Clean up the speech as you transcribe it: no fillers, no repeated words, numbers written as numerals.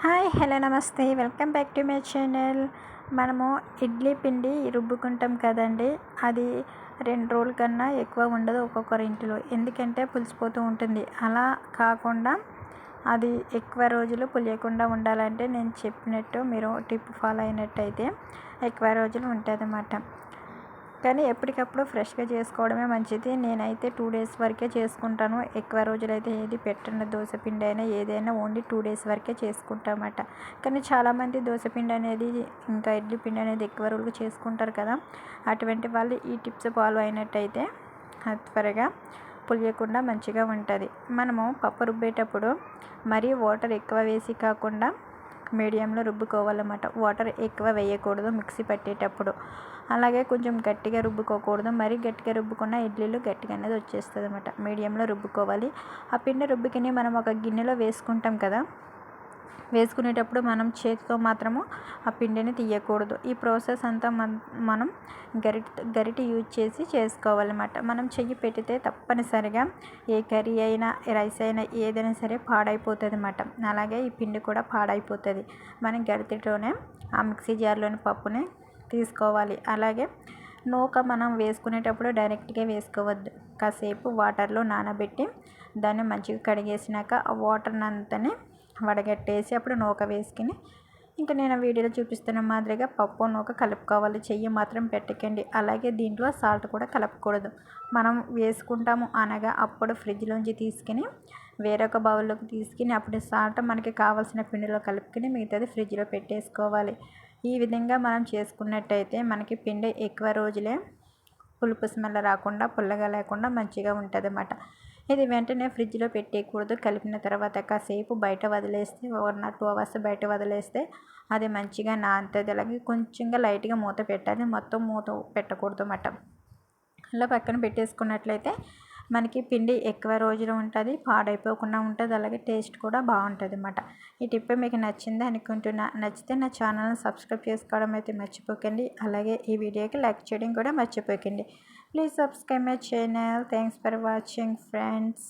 Hi hello నమస్తే welcome back to my channel. మనము ఇడ్లీ పిండి రుబ్బుకుంటాం కదండి, అది 2 రోజుల కన్నా ఎక్కువ ఉండదు ఒక్కొక్కరి ఇంటిలో. ఎందుకంటే పులిసిపోతూ ఉంటుంది. అలా కాకుండా అది ఎక్కువ రోజులు పులియకుండా ఉండాలంటే నేను చెప్పినట్టు మీరు టిప్ ఫాలో అయినట్టయితే ఎక్కువ రోజులు ఉంటుందన్నమాట. కానీ ఎప్పటికప్పుడు ఫ్రెష్గా చేసుకోవడమే మంచిది. నేనైతే 2 డేస్ వరకే చేసుకుంటాను. ఎక్కువ రోజులైతే ఏది పెట్టను. దోశపిండి అయినా ఏదైనా ఓన్లీ 2 డేస్ వరకే చేసుకుంటామట. కానీ చాలామంది దోశపిండి అనేది ఇంకా ఇడ్లీ పిండి అనేది ఎక్కువ రోజులు చేసుకుంటారు కదా. అటువంటి వాళ్ళు ఈ టిప్స్ ఫాలో అయినట్టయితే అది త్వరగా పులియకుండా మంచిగా ఉంటుంది. మనము పప్పు రుబ్బేటప్పుడు మరీ వాటర్ ఎక్కువ వేసి కాకుండా మీడియంలో రుబ్బుకోవాలన్నమాట. వాటర్ ఎక్కువ వేయకూడదు మిక్సీ పట్టేటప్పుడు. అలాగే కొంచెం గట్టిగా రుబ్బుకోకూడదు. మరీ గట్టిగా రుబ్బుకున్న ఇడ్లీలు గట్టిగా అనేది వచ్చేస్తుంది అన్నమాట. మీడియంలో రుబ్బుకోవాలి. ఆ పిండి రుబ్బుకుని మనం ఒక గిన్నెలో వేసుకుంటాం కదా, వేసుకునేటప్పుడు మనం చేతితో మాత్రము ఆ పిండిని తీయకూడదు. ఈ ప్రాసెస్ అంతా మనం గరిటె యూజ్ చేసి చేసుకోవాలన్నమాట. మనం చెయ్యి పెడితే తప్పనిసరిగా ఏ కర్రీ అయినా రైస్ అయినా ఏదైనా సరే పాడైపోతుంది అన్నమాట. అలాగే ఈ పిండి కూడా పాడైపోతుంది. మనం గరిటెతోనే ఆ మిక్సీ జార్లోని పప్పుని తీసుకోవాలి. అలాగే నూక మనం వేసుకునేటప్పుడు డైరెక్ట్గా వేసుకోవద్దు. కాసేపు వాటర్లో నానబెట్టి దాన్ని మంచిగా కడిగేసినాక ఆ వాటర్ని అంతని వడగట్టేసి అప్పుడు నూక వేసుకుని ఇంకా నేను వీడియోలో చూపిస్తున్న మాదిరిగా పప్పు నూక కలుపుకోవాలి. చెయ్యి మాత్రం పెట్టకండి. అలాగే దీంట్లో సాల్ట్ కూడా కలపకూడదు. మనం వేసుకుంటాము అనగా అప్పుడు ఫ్రిడ్జ్లోంచి తీసుకుని వేరొక బౌల్లోకి తీసుకుని అప్పుడు సాల్ట్ మనకి కావాల్సిన పిండిలో కలుపుకొని మిగతాది ఫ్రిడ్జ్లో పెట్టేసుకోవాలి. ఈ విధంగా మనం చేసుకున్నట్టయితే మనకి పిండి ఎక్కువ రోజులే పులుపు స్మెల్ రాకుండా పుల్లగా లేకుండా మంచిగా ఉంటుంది అన్నమాట. ఇది వెంటనే ఫ్రిడ్జ్లో పెట్టేయకూడదు. కలిపిన తర్వాత కాసేపు బయట వదిలేస్తే 1 or 2 hours బయట వదిలేస్తే అది మంచిగా నానుతుంది. అలాగే కొంచెంగా లైట్గా మూత పెట్టాలి. మొత్తం మూత పెట్టకూడదు అన్నమాట. అలా పక్కన పెట్టేసుకున్నట్లయితే మనకి పిండి ఎక్కువ రోజులు ఉంటుంది, పాడైపోకుండా ఉంటుంది. అలాగే టేస్ట్ కూడా బాగుంటుంది అన్నమాట. ఈ టిప్ మీకు నచ్చింది అనుకుంటున్నా. నచ్చితే నా ఛానల్ని సబ్స్క్రైబ్ చేసుకోవడం అయితే మర్చిపోకండి. అలాగే ఈ వీడియోకి లైక్ చేయడం కూడా మర్చిపోకండి. Please subscribe my channel. Thanks for watching friends.